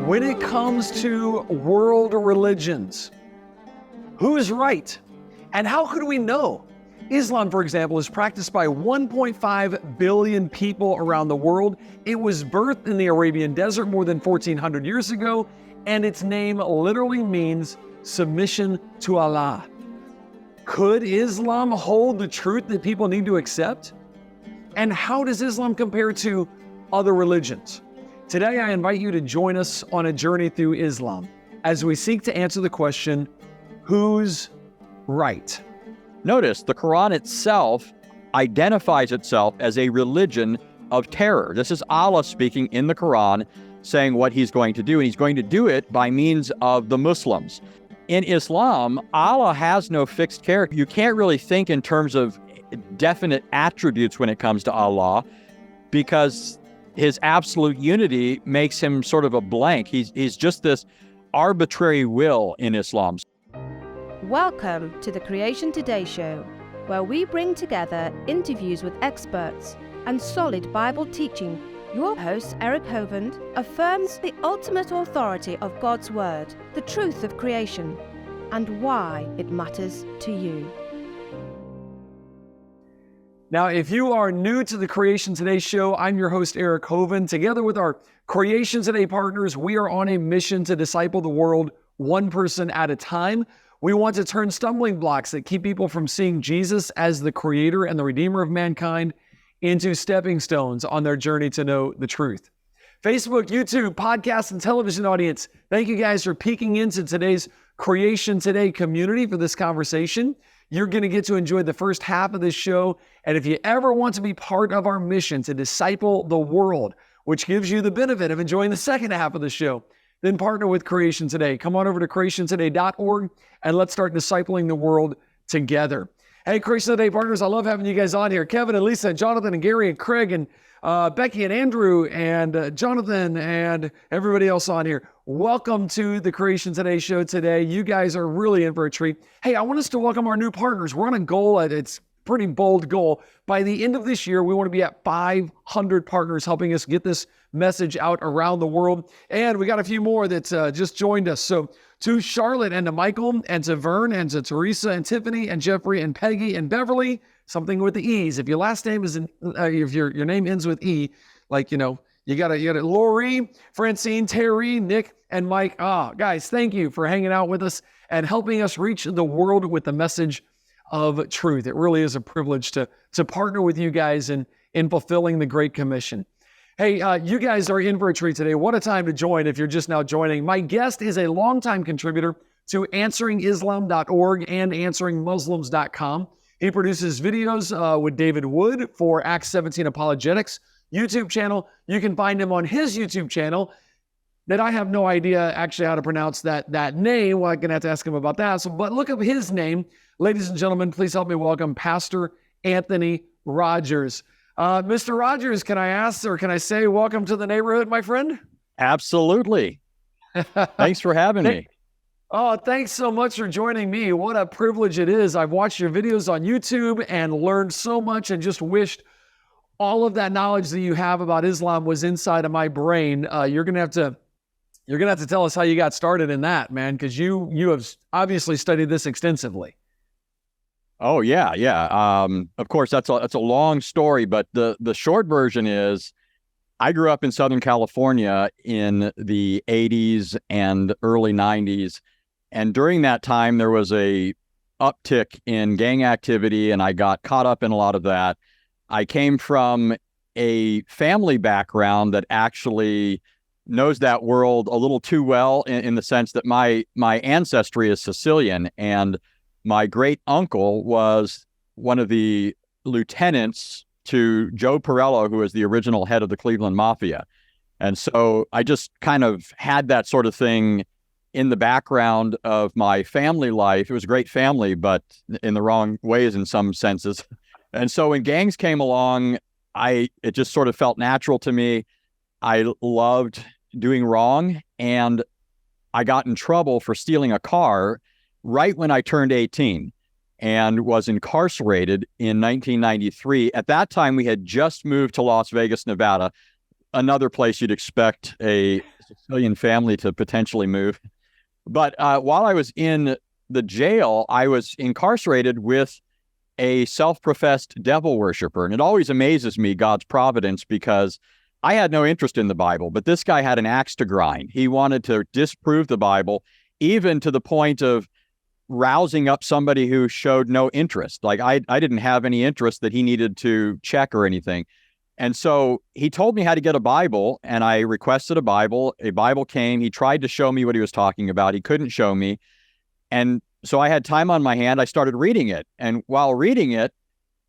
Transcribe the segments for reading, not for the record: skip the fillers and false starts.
When it comes to world religions, who is right? And how could we know? Islam, for example, is practiced by 1.5 billion people around the world. It was birthed in the Arabian desert more than 1,400 years ago, and its name literally means submission to Allah. Could Islam hold the truth that people need to accept? And how does Islam compare to other religions? Today, I invite you to join us on a journey through Islam as we seek to answer the question, who's right? Notice the Quran itself identifies itself as a religion of terror. This is Allah speaking in the Quran, saying what he's going to do, and he's going to do it by means of the Muslims. In Islam, Allah has no fixed character. You can't really think in terms of definite attributes when it comes to Allah, because his absolute unity makes him sort of a blank. He's just this arbitrary will in Islam. Welcome to the Creation Today Show, where we bring together interviews with experts and solid Bible teaching. Your host, Eric Hovind, affirms the ultimate authority of God's Word, the truth of creation, and why it matters to you. Now, if you are new to the Creation Today Show, I'm your host, Eric Hovind. Together with our Creation Today partners, we are on a mission to disciple the world one person at a time. We want to turn stumbling blocks that keep people from seeing Jesus as the creator and the redeemer of mankind into stepping stones on their journey to know the truth. Facebook, YouTube, podcast, and television audience, thank you guys for peeking into today's Creation Today community for this conversation. You're going to get to enjoy the first half of this show. And if you ever want to be part of our mission to disciple the world, which gives you the benefit of enjoying the second half of the show, then partner with Creation Today. Come on over to creationtoday.org and let's start discipling the world together. Hey, Creation Today partners, I love having you guys on here. Kevin and Lisa and Jonathan and Gary and Craig and Becky and Andrew and Jonathan and everybody else on here. Welcome to the Creation Today show today. You guys are really in for a treat. Hey, I want us to welcome our new partners. We're on a goal, it's a pretty bold goal. By the end of this year, we want to be at 500 partners helping us get this message out around the world. And we got a few more that just joined us. So to Charlotte and to Michael and to Vern and to Teresa and Tiffany and Jeffrey and Peggy and Beverly, something with the E's. If your last name is if your name ends with E, like, you got it. Lori, Francine, Terry, Nick, and Mike. Guys, thank you for hanging out with us and helping us reach the world with the message of truth. It really is a privilege to partner with you guys in fulfilling the Great Commission. Hey, you guys are in for a treat today. What a time to join if you're just now joining. My guest is a longtime contributor to answeringislam.org and answeringmuslims.com. He produces videos with David Wood for Acts 17 Apologetics YouTube channel. You can find him on his YouTube channel that I have no idea actually how to pronounce that name. Well, I'm going to have to ask him about that. But look up his name. Ladies and gentlemen, please help me welcome Pastor Anthony Rogers. Mr. Rogers, can I ask or can I say welcome to the neighborhood, my friend? Absolutely. Thanks for having me. Oh, thanks so much for joining me. What a privilege it is. I've watched your videos on YouTube and learned so much and just wished all of that knowledge that you have about Islam was inside of my brain. You're gonna have to tell us how you got started in that, man, because you have obviously studied this extensively. Oh yeah. Of course, that's a long story, but the short version is I grew up in Southern California in the 80s and early 90s. And during that time, there was a uptick in gang activity, and I got caught up in a lot of that. I came from a family background that actually knows that world a little too well in the sense that my ancestry is Sicilian, and my great uncle was one of the lieutenants to Joe Perello, who was the original head of the Cleveland Mafia. And so I just kind of had that sort of thing in the background of my family life. It was a great family, but in the wrong ways in some senses. And so when gangs came along, it just sort of felt natural to me. I loved doing wrong, and I got in trouble for stealing a car right when I turned 18 and was incarcerated in 1993. At that time, we had just moved to Las Vegas, Nevada, another place you'd expect a Sicilian family to potentially move. But while I was in the jail, I was incarcerated with a self-professed devil worshiper. And it always amazes me, God's providence, because I had no interest in the Bible, but this guy had an axe to grind. He wanted to disprove the Bible, even to the point of rousing up somebody who showed no interest. Like I didn't have any interest that he needed to check or anything. And so he told me how to get a Bible, and I requested a Bible. A Bible came. He tried to show me what he was talking about. He couldn't show me. And so I had time on my hand. I started reading it. And while reading it,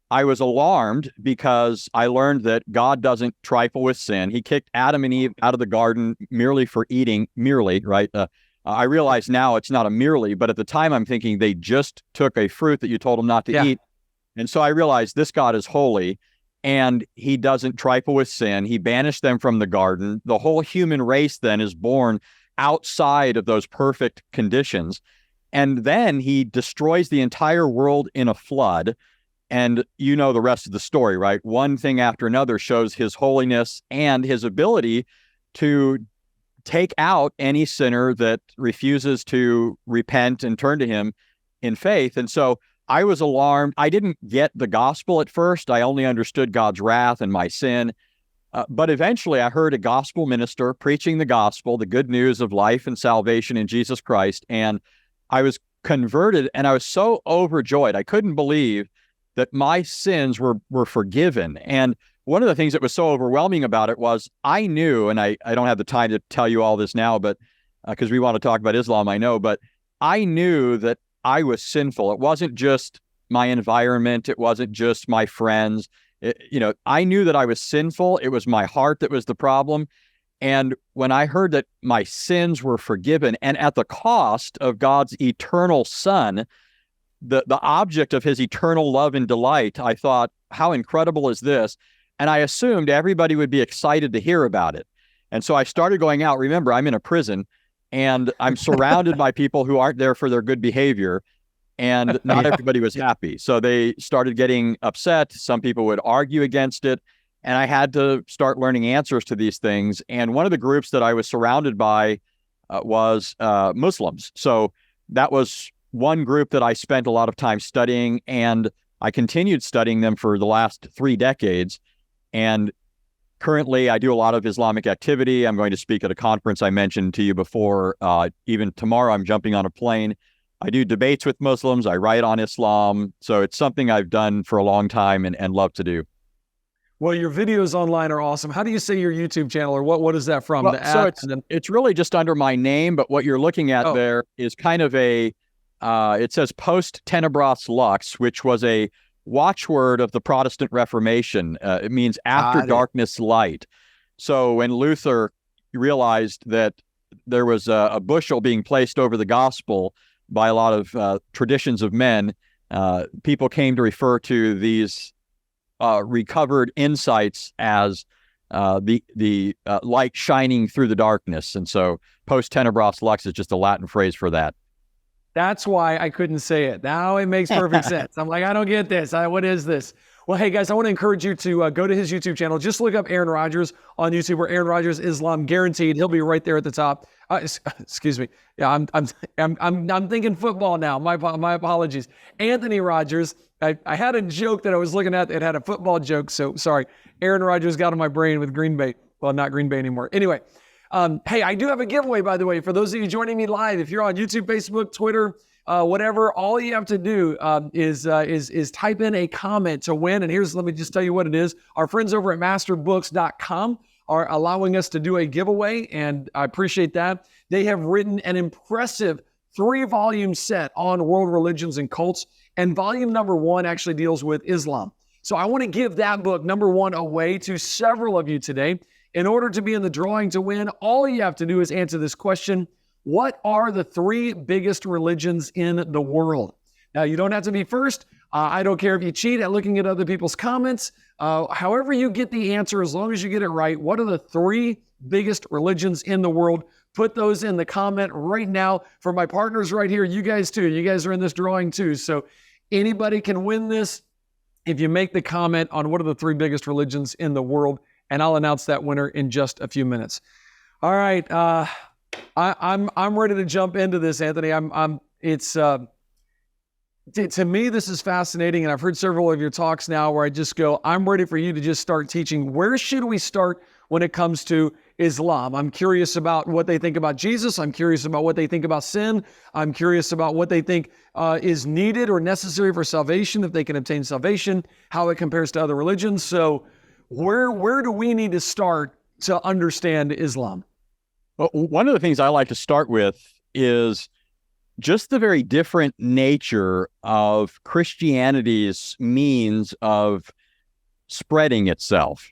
I was alarmed because I learned that God doesn't trifle with sin. He kicked Adam and Eve out of the garden merely for eating, right? I realize now it's not a merely, but at the time I'm thinking they just took a fruit that you told them not to eat. And so I realized this God is holy, and he doesn't trifle with sin. He banished them from the garden. The whole human race then is born outside of those perfect conditions. And then he destroys the entire world in a flood. And you know the rest of the story, right? One thing after another shows his holiness and his ability to take out any sinner that refuses to repent and turn to him in faith. And so I was alarmed. I didn't get the gospel at first. I only understood God's wrath and my sin. But eventually I heard a gospel minister preaching the gospel, the good news of life and salvation in Jesus Christ. And I was converted, and I was so overjoyed. I couldn't believe that my sins were forgiven. And one of the things that was so overwhelming about it was I knew, and I don't have the time to tell you all this now, but because we want to talk about Islam, I know, but I knew that I was sinful. It wasn't just my environment. It wasn't just my friends. I knew that I was sinful. It was my heart that was the problem. And when I heard that my sins were forgiven, and at the cost of God's eternal Son, the object of his eternal love and delight, I thought, how incredible is this? And I assumed everybody would be excited to hear about it. And so I started going out. Remember, I'm in a prison, and I'm surrounded by people who aren't there for their good behavior, and not everybody was happy. So they started getting upset. Some people would argue against it, and I had to start learning answers to these things. And one of the groups that I was surrounded by was Muslims. So that was one group that I spent a lot of time studying, and I continued studying them for the last 3 decades. And currently I do a lot of Islamic activity. I'm going to speak at a conference I mentioned to you before. Even tomorrow I'm jumping on a plane. I do debates with Muslims. I write on Islam. So it's something I've done for a long time and love to do. Well, your videos online are awesome. How do you say your YouTube channel, or what is that from? Well, so it's really just under my name, but what you're looking at there is kind of it says Post Tenebras Lux, which was a watchword of the Protestant Reformation. It means after darkness, light. So when Luther realized that there was a bushel being placed over the gospel by a lot of traditions of men, people came to refer to these recovered insights as the light shining through the darkness. And so Post Tenebras Lux is just a Latin phrase for that. That's why I couldn't say it. Now it makes perfect sense. I'm like, I don't get this. What is this? Well, hey guys, I want to encourage you to go to his YouTube channel. Just look up Aaron Rodgers on YouTube, or Aaron Rodgers Islam Guaranteed. He'll be right there at the top. Excuse me. Yeah, I'm thinking football now. My apologies. Anthony Rodgers. I had a joke that I was looking at. It had a football joke. So sorry. Aaron Rodgers got on my brain with Green Bay. Well, not Green Bay anymore. Anyway. Hey, I do have a giveaway, by the way, for those of you joining me live. If you're on YouTube, Facebook, Twitter, whatever, all you have to do is type in a comment to win. And let me just tell you what it is. Our friends over at masterbooks.com are allowing us to do a giveaway, and I appreciate that. They have written an impressive 3-volume set on world religions and cults, and volume number 1 actually deals with Islam. So I want to give that book, number 1, away to several of you today. In order to be in the drawing to win, all you have to do is answer this question: what are the 3 biggest religions in the world? Now, you don't have to be first. I don't care if you cheat at looking at other people's comments. However you get the answer, as long as you get it right, what are the 3 biggest religions in the world? Put those in the comment right now. For my partners right here, you guys too. You guys are in this drawing too. So anybody can win this if you make the comment on what are the 3 biggest religions in the world, and I'll announce that winner in just a few minutes. All right. I'm ready to jump into this, Anthony. To me, this is fascinating, and I've heard several of your talks now where I just go, I'm ready for you to just start teaching. Where should we start when it comes to Islam? I'm curious about what they think about Jesus. I'm curious about what they think about sin. I'm curious about what they think is needed or necessary for salvation, if they can obtain salvation, how it compares to other religions. So where do we need to start to understand Islam? Well, one of the things I like to start with is just the very different nature of Christianity's means of spreading itself.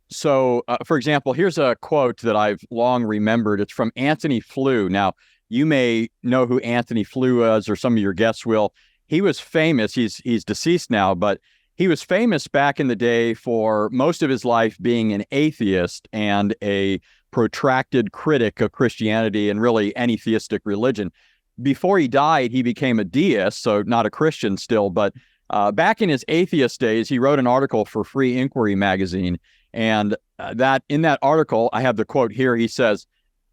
So, for example, here's a quote that I've long remembered. It's from Anthony Flew. Now, you may know who Anthony Flew was, or some of your guests will. He was famous. He's deceased now, but he was famous back in the day for most of his life being an atheist and a protracted critic of Christianity and really any theistic religion. Before he died, he became a deist, so not a Christian still, but back in his atheist days, he wrote an article for Free Inquiry magazine, and that in that article, I have the quote here, he says,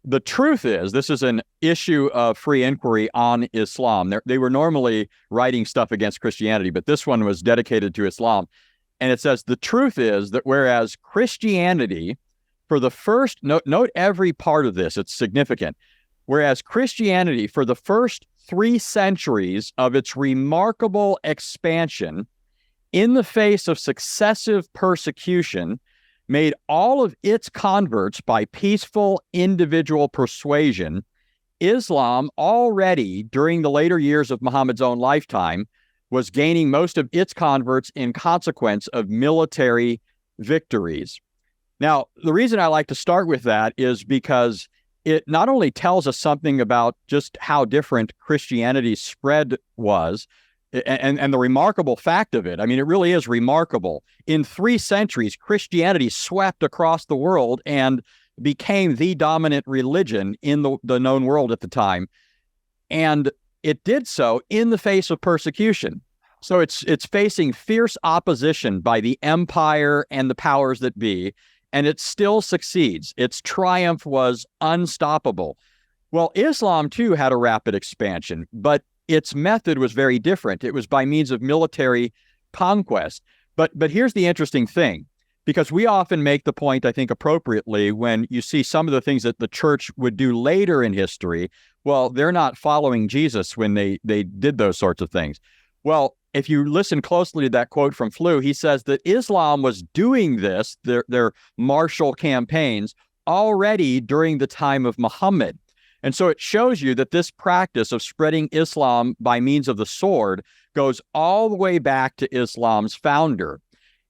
"The truth is," this is an issue of Free Inquiry on Islam. They were normally writing stuff against Christianity, but this one was dedicated to Islam. And it says, "The truth is that whereas Christianity, for the first, note every part of this, it's significant. Whereas Christianity, for the first 3 centuries of its remarkable expansion, in the face of successive persecution, made all of its converts by peaceful individual persuasion, Islam already, during the later years of Muhammad's own lifetime, was gaining most of its converts in consequence of military victories." Now, the reason I like to start with that is because it not only tells us something about just how different Christianity's spread was, and the remarkable fact of it. I mean, it really is remarkable. In 3 centuries, Christianity swept across the world and became the dominant religion in the known world at the time. And it did so in the face of persecution. So it's facing fierce opposition by the empire and the powers that be, and it still succeeds. Its triumph was unstoppable. Well, Islam, too, had a rapid expansion, but its method was very different. It was by means of military conquest. But here's the interesting thing, because we often make the point, I think appropriately, when you see some of the things that the church would do later in history, well, they're not following Jesus when they did those sorts of things. Well, if you listen closely to that quote from Flew, he says that Islam was doing this, their martial campaigns, already during the time of Muhammad. And so it shows you that this practice of spreading Islam by means of the sword goes all the way back to Islam's founder.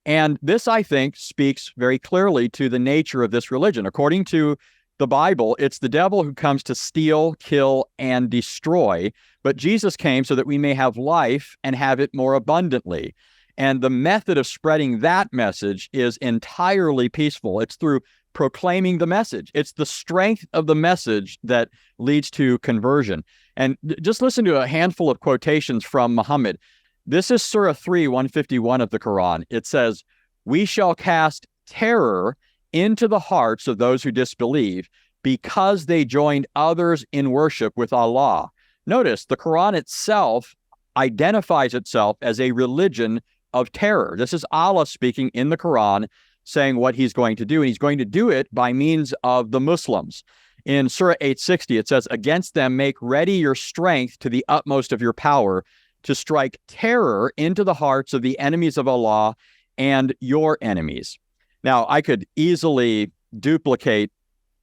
And this, I think, speaks very clearly to the nature of this religion. According to the Bible, it's the devil who comes to steal, kill, and destroy. But Jesus came so that we may have life and have it more abundantly. And the method of spreading that message is entirely peaceful. It's through proclaiming the message. It's the strength of the message that leads to conversion. And just listen to a handful of quotations from Muhammad. This is Surah 3, 151 of the Quran. It says, "We shall cast terror into the hearts of those who disbelieve because they joined others in worship with Allah." Notice the Quran itself identifies itself as a religion of terror. This is Allah speaking in the Quran, saying what he's going to do, and he's going to do it by means of the Muslims. In Surah 860, it says, "Against them make ready your strength to the utmost of your power to strike terror into the hearts of the enemies of Allah and your enemies." Now, I could easily duplicate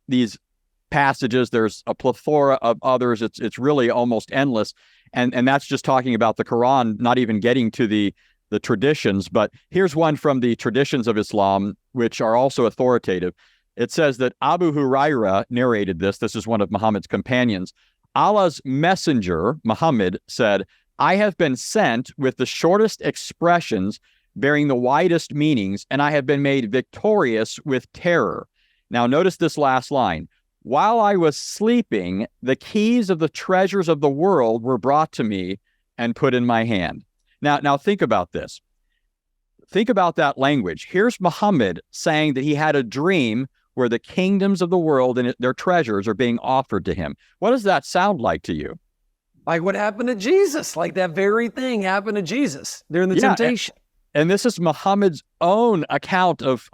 these passages. There's a plethora of others. It's really almost endless. And that's just talking about the Quran, not even getting to the traditions. But here's one from the traditions of Islam, which are also authoritative. It says that Abu Huraira narrated this. This is one of Muhammad's companions. Allah's messenger, Muhammad, said, "I have been sent with the shortest expressions bearing the widest meanings, and I have been made victorious with terror." Now, notice this last line. "While I was sleeping, the keys of the treasures of the world were brought to me and put in my hand." Now think about this. Think about that language. Here's Muhammad saying that he had a dream where the kingdoms of the world and their treasures are being offered to him. What does that sound like to you? Like what happened to Jesus, like that very thing happened to Jesus during the temptation. And this is Muhammad's own account of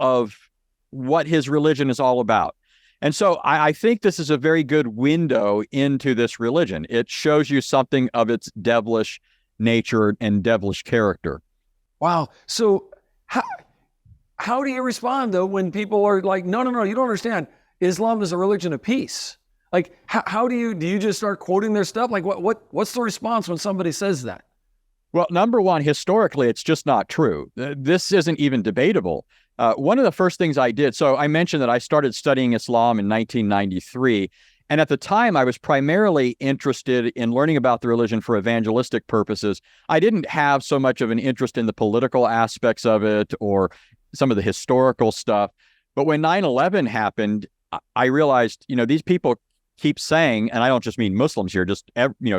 what his religion is all about. And so I think this is a very good window into this religion. It shows you something of its devilish nature and devilish character. Wow. So how do you respond, though, when people are like, no, you don't understand. Islam is a religion of peace. Like, how do you just start quoting their stuff? Like, what's the response when somebody says that? Well, number one, historically, it's just not true. This isn't even debatable. One of the first things I did, so I mentioned that I started studying Islam in 1993. And at the time, I was primarily interested in learning about the religion for evangelistic purposes. I didn't have so much of an interest in the political aspects of it or some of the historical stuff. But when 9/11 happened, I realized, these people keep saying, and I don't just mean Muslims here, just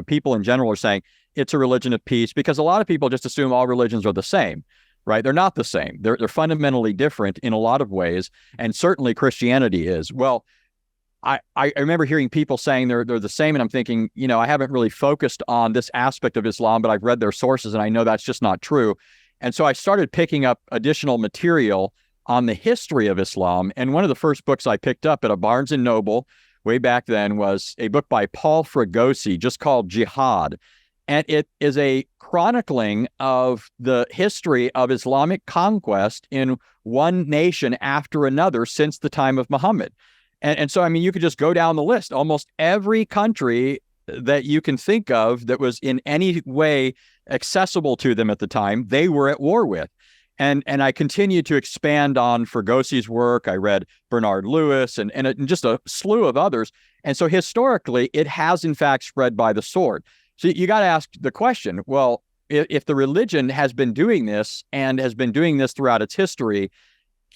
people in general are saying it's a religion of peace, because a lot of people just assume all religions are the same, right? They're not the same. They're fundamentally different in a lot of ways, and certainly Christianity is. Well, I remember hearing people saying they're the same, and I'm thinking, I haven't really focused on this aspect of Islam, but I've read their sources, and I know that's just not true. And so I started picking up additional material on the history of Islam, and one of the first books I picked up at a Barnes & Noble way back then was a book by Paul Fregosi, just called Jihad. And it is a chronicling of the history of Islamic conquest in one nation after another since the time of Muhammad. And so, you could just go down the list. Almost every country that you can think of that was in any way accessible to them at the time, they were at war with. And I continued to expand on Fergosi's work. I read Bernard Lewis and just a slew of others. And so historically, it has in fact spread by the sword. So you got to ask the question, well, if the religion has been doing this and has been doing this throughout its history,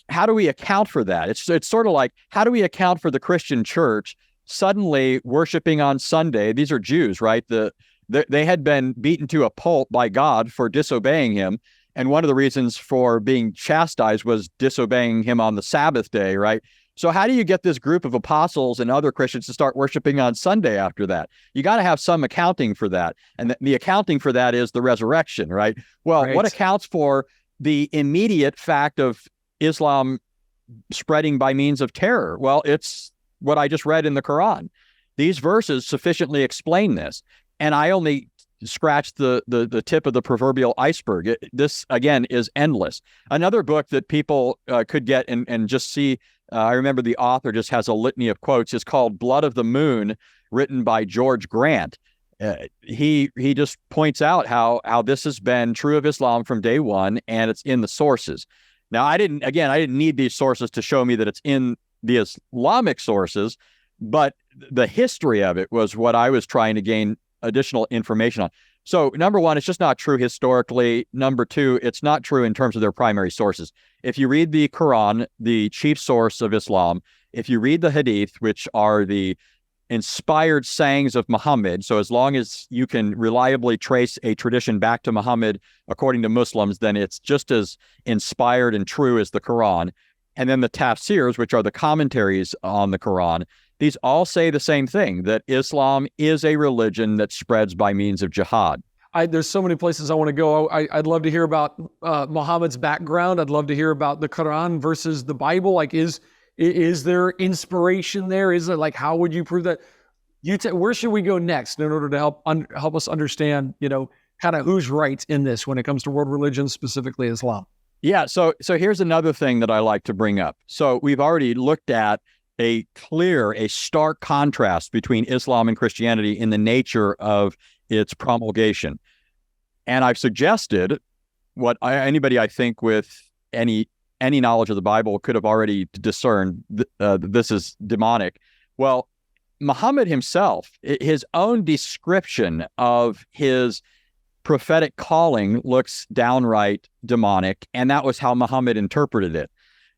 how do we account for that? It's sort of like, how do we account for the Christian church suddenly worshiping on Sunday? These are Jews, right? They had been beaten to a pulp by God for disobeying him. And one of the reasons for being chastised was disobeying him on the Sabbath day, right? So how do you get this group of apostles and other Christians to start worshiping on Sunday after that? You got to have some accounting for that. And the accounting for that is the resurrection, right? Well, Right. What accounts for the immediate fact of Islam spreading by means of terror? Well, it's what I just read in the Quran. These verses sufficiently explain this. And I only scratched the tip of the proverbial iceberg. This, again, is endless. Another book that people could get and just see, I remember the author just has a litany of quotes, is called Blood of the Moon, written by George Grant. He just points out how this has been true of Islam from day one, and it's in the sources. Now, I didn't need these sources to show me that it's in the Islamic sources, but the history of it was what I was trying to gain additional information on. So number one, it's just not true historically. Number two, it's not true in terms of their primary sources. If you read the Quran, the chief source of Islam, if you read the Hadith, which are the inspired sayings of Muhammad, so as long as you can reliably trace a tradition back to Muhammad, according to Muslims, then it's just as inspired and true as the Quran. And then the tafsirs, which are the commentaries on the Quran, these all say the same thing, that Islam is a religion that spreads by means of jihad. There's so many places I want to go. I'd love to hear about Muhammad's background. I'd love to hear about the Quran versus the Bible. Like, is there inspiration there? Is it like, how would you prove that? Where should we go next in order to help us understand, kind of who's right in this when it comes to world religions, specifically Islam? Yeah. So here's another thing that I like to bring up. So we've already looked at a stark contrast between Islam and Christianity in the nature of its promulgation. And I've suggested what anybody I think with any knowledge of the Bible could have already discerned this is demonic. Well, Muhammad himself, his own description of his prophetic calling looks downright demonic, and that was how Muhammad interpreted it.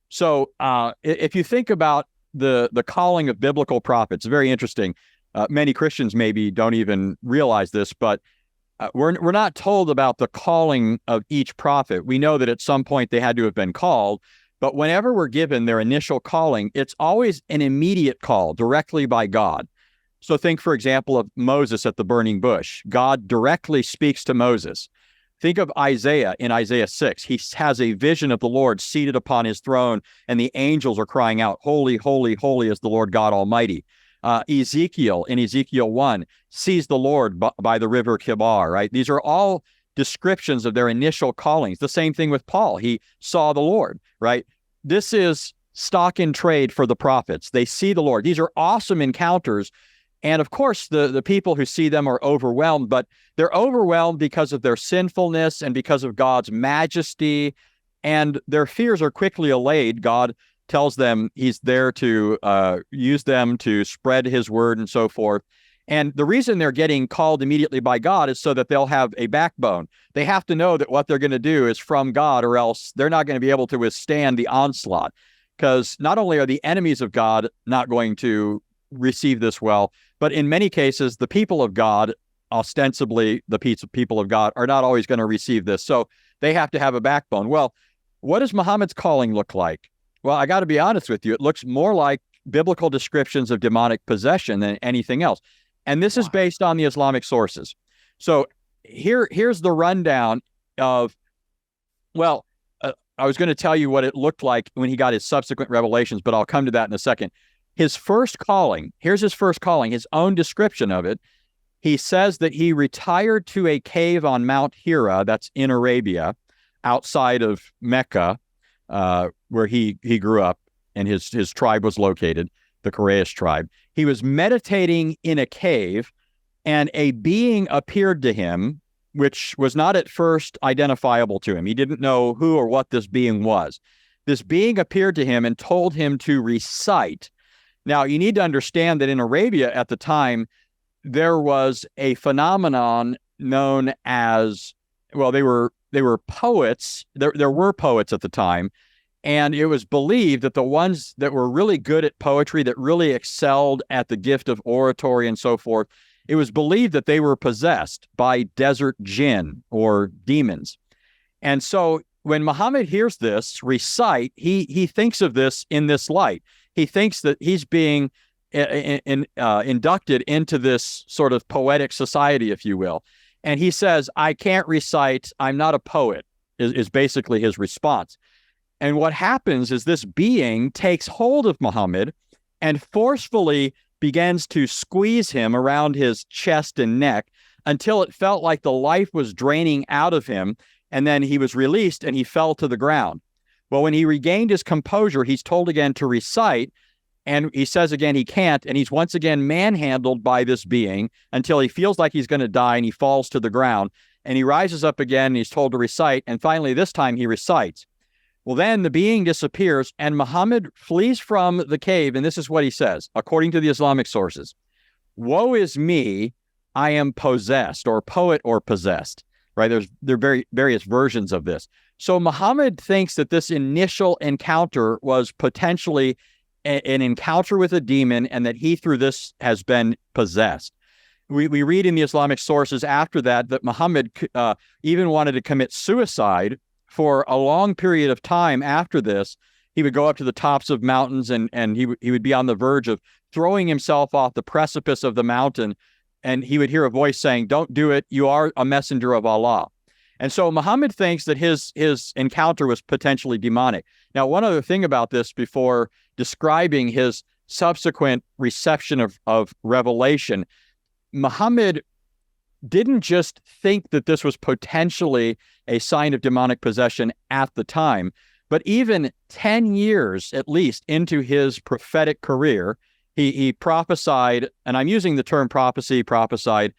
So if you think about the calling of biblical prophets, very interesting. Many Christians maybe don't even realize this, but we're not told about the calling of each prophet. We know that at some point they had to have been called, But whenever we're given their initial calling, it's always an immediate call directly by God. So think, for example, of Moses at the burning bush. God directly speaks to Moses. Think of Isaiah in Isaiah 6. He has a vision of the Lord seated upon his throne, and the angels are crying out, "Holy, holy, holy is the Lord God Almighty." Ezekiel in Ezekiel 1 sees the Lord by the river Kibar, right? These are all descriptions of their initial callings. The same thing with Paul. He saw the Lord, right? This is stock in trade for the prophets. They see the Lord. These are awesome encounters. And of course, the people who see them are overwhelmed, but they're overwhelmed because of their sinfulness and because of God's majesty, and their fears are quickly allayed. God tells them he's there to use them to spread his word and so forth. And the reason they're getting called immediately by God is so that they'll have a backbone. They have to know that what they're going to do is from God, or else they're not going to be able to withstand the onslaught. Because not only are the enemies of God not going to receive this well, but in many cases, the people of God, ostensibly the people of God, are not always going to receive this. So they have to have a backbone. Well, what does Muhammad's calling look like? Well, I got to be honest with you. It looks more like biblical descriptions of demonic possession than anything else. And this is based on the Islamic sources. So here's the rundown of, I was going to tell you what it looked like when he got his subsequent revelations, but I'll come to that in a second. His first calling, here's his first calling, his own description of it. He says that he retired to a cave on Mount Hira, that's in Arabia, outside of Mecca, where he grew up and his tribe was located, the Quraysh tribe. He was meditating in a cave, and a being appeared to him, which was not at first identifiable to him. He didn't know who or what this being was. This being appeared to him and told him to recite. Now, you need to understand that in Arabia at the time, there was a phenomenon known as, they were poets. There were poets at the time, and it was believed that the ones that were really good at poetry, that really excelled at the gift of oratory and so forth, it was believed that they were possessed by desert jinn or demons. And so when Muhammad hears this recite, he thinks of this in this light. He thinks that he's being inducted into this sort of poetic society, if you will. And he says, "I can't recite. I'm not a poet," is basically his response. And what happens is this being takes hold of Muhammad and forcefully begins to squeeze him around his chest and neck until it felt like the life was draining out of him. And then he was released and he fell to the ground. Well, when he regained his composure, he's told again to recite, and he says again he can't, and he's once again manhandled by this being until he feels like he's going to die, and he falls to the ground, and he rises up again, and he's told to recite, and finally this time he recites. Well, then the being disappears, and Muhammad flees from the cave, and this is what he says, according to the Islamic sources: "Woe is me, I am possessed," or poet or possessed, right? There are various versions of this. So Muhammad thinks that this initial encounter was potentially an encounter with a demon, and that he through this has been possessed. We read in the Islamic sources after that Muhammad even wanted to commit suicide for a long period of time after this. He would go up to the tops of mountains and he would be on the verge of throwing himself off the precipice of the mountain, and he would hear a voice saying, "Don't do it, you are a messenger of Allah." And so Muhammad thinks that his encounter was potentially demonic. Now, one other thing about this before describing his subsequent reception of revelation, Muhammad didn't just think that this was potentially a sign of demonic possession at the time, but even 10 years at least into his prophetic career, he prophesied, and I'm using the term prophesied,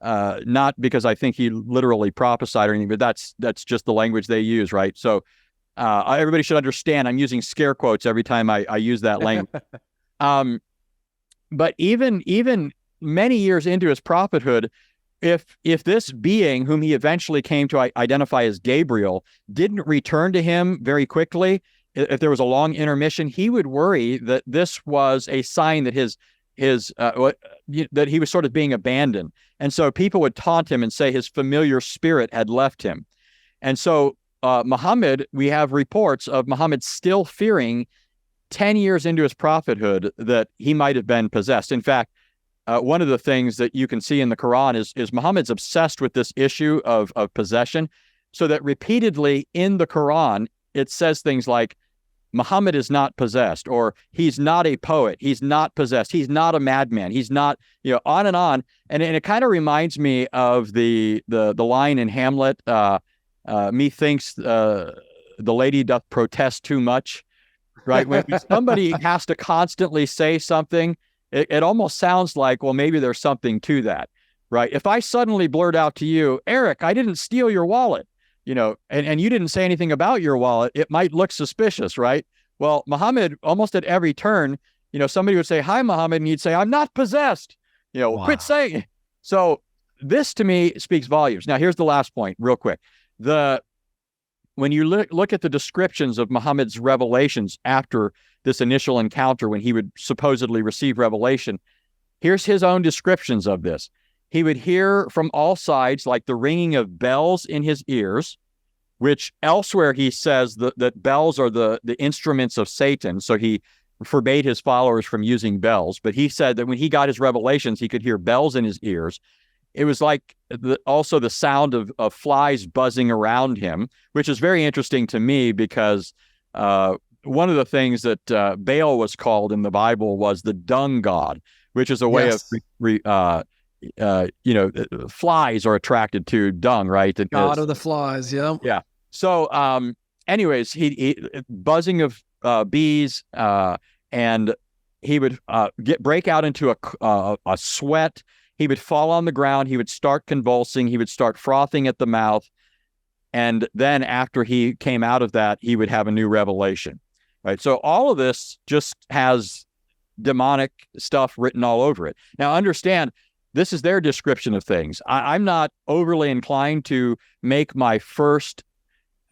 not because I think he literally prophesied or anything, but that's just the language they use, right? So everybody should understand I'm using scare quotes every time I use that language. But even many years into his prophethood, if this being, whom he eventually came to identify as Gabriel, didn't return to him very quickly, if there was a long intermission, he would worry that this was a sign that that he was sort of being abandoned. And so people would taunt him and say his familiar spirit had left him. And so Muhammad, we have reports of Muhammad still fearing 10 years into his prophethood that he might have been possessed. In fact, one of the things that you can see in the Quran is Muhammad's obsessed with this issue of possession, so that repeatedly in the Quran, it says things like, Muhammad is not possessed, or he's not a poet, he's not possessed, he's not a madman, he's not, on and on. And it kind of reminds me of the line in Hamlet, methinks the lady doth protest too much, right? When somebody has to constantly say something, it almost sounds like, well, maybe there's something to that, right? If I suddenly blurt out to you, Eric, I didn't steal your wallet, and you didn't say anything about your wallet, it might look suspicious, right? Well, Muhammad, almost at every turn, somebody would say, hi, Muhammad, and he'd say, I'm not possessed, Wow. Quit saying it. So this to me speaks volumes. Now, here's the last point real quick. When you look at the descriptions of Muhammad's revelations after this initial encounter, when he would supposedly receive revelation, here's his own descriptions of this. He would hear from all sides like the ringing of bells in his ears, which elsewhere he says that bells are the instruments of Satan. So he forbade his followers from using bells. But he said that when he got his revelations, he could hear bells in his ears. It was like also the sound of flies buzzing around him, which is very interesting to me because one of the things that Baal was called in the Bible was the dung god, which is a way of flies are attracted to dung, right? God of the flies, yeah. Yeah. So, anyways, he buzzing of bees, and he would break out into a sweat. He would fall on the ground. He would start convulsing. He would start frothing at the mouth, and then after he came out of that, he would have a new revelation, right? So all of this just has demonic stuff written all over it. Now, understand, this is their description of things. I'm not overly inclined to make my first,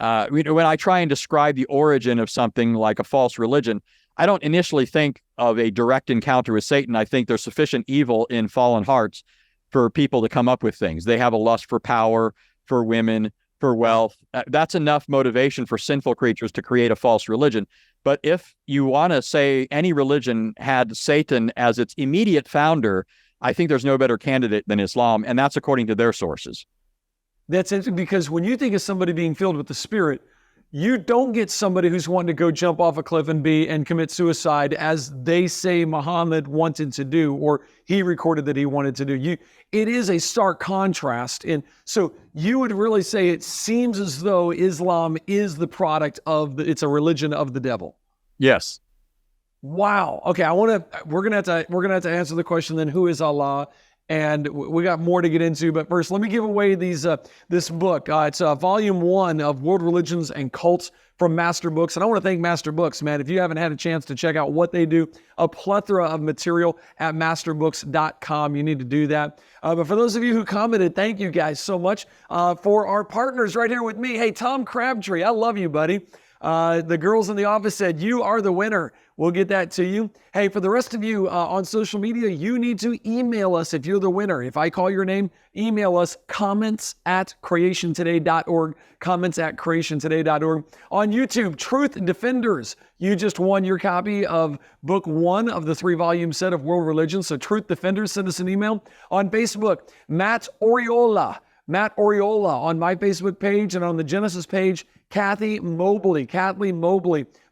when I try and describe the origin of something like a false religion, I don't initially think of a direct encounter with Satan. I think there's sufficient evil in fallen hearts for people to come up with things. They have a lust for power, for women, for wealth. That's enough motivation for sinful creatures to create a false religion. But if you want to say any religion had Satan as its immediate founder, I think there's no better candidate than Islam, and that's according to their sources. That's interesting because when you think of somebody being filled with the Spirit, you don't get somebody who's wanting to go jump off a cliff and commit suicide as they say Muhammad wanted to do, or he recorded that he wanted to do. It is a stark contrast. And so you would really say it seems as though Islam is the product of it's a religion of the devil. Yes. Wow. Okay. We're gonna have to answer the question then, who is Allah? And we got more to get into, but first, let me give away this book. It's volume 1 of World Religions and Cults from Master Books. And I want to thank Master Books, man. If you haven't had a chance to check out what they do, a plethora of material at masterbooks.com. You need to do that. But for those of you who commented, thank you guys so much. For our partners right here with me, hey, Tom Crabtree, I love you, buddy. The girls in the office said, you are the winner. We'll get that to you. Hey, for the rest of you on social media, you need to email us if you're the winner. If I call your name, email us comments@creationtoday.org, comments@creationtoday.org. On YouTube, Truth Defenders. You just won your copy of book 1 of the 3-volume set of World Religions. So Truth Defenders, send us an email. On Facebook, Matt Oriola on my Facebook page, and on the Genesis page, Kathy Mobley.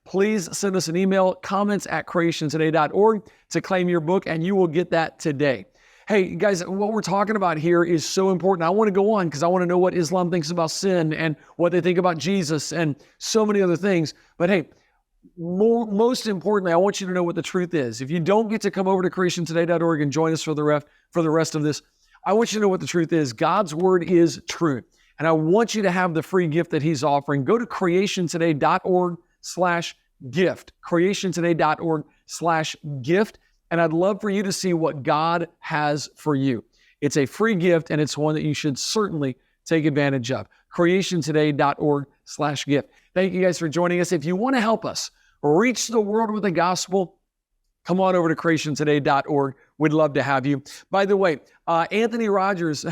Please send us an email, comments@creationtoday.org, to claim your book, and you will get that today. Hey, guys, what we're talking about here is so important. I want to go on because I want to know what Islam thinks about sin and what they think about Jesus and so many other things. But hey, most importantly, I want you to know what the truth is. If you don't get to come over to creationtoday.org and join us for the rest of this, I want you to know what the truth is. God's word is true. And I want you to have the free gift that he's offering. Go to creationtoday.org/gift, creationtoday.org/gift. And I'd love for you to see what God has for you. It's a free gift, and it's one that you should certainly take advantage of. creationtoday.org/gift. Thank you guys for joining us. If you want to help us reach the world with the gospel, come on over to creationtoday.org. We'd love to have you. By the way, Anthony Rogers,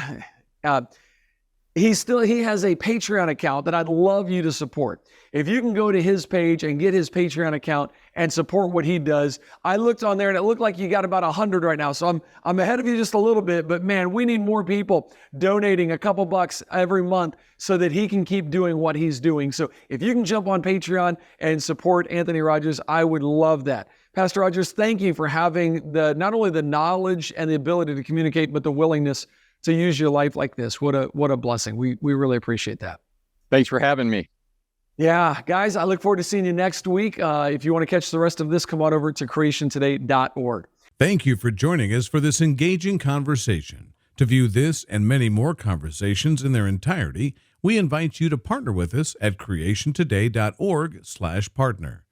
he has a Patreon account that I'd love you to support. If you can go to his page and get his Patreon account and support what he does. I looked on there and it looked like you got about 100 right now. So I'm ahead of you just a little bit, but man, we need more people donating a couple bucks every month so that he can keep doing what he's doing. So if you can jump on Patreon and support Anthony Rogers, I would love that. Pastor Rogers, thank you for having not only the knowledge and the ability to communicate, but the willingness to use your life like this. What a blessing. We really appreciate that. Thanks for having me. Yeah, guys, I look forward to seeing you next week. If you want to catch the rest of this, come on over to creationtoday.org. Thank you for joining us for this engaging conversation. To view this and many more conversations in their entirety, we invite you to partner with us at creationtoday.org/partner.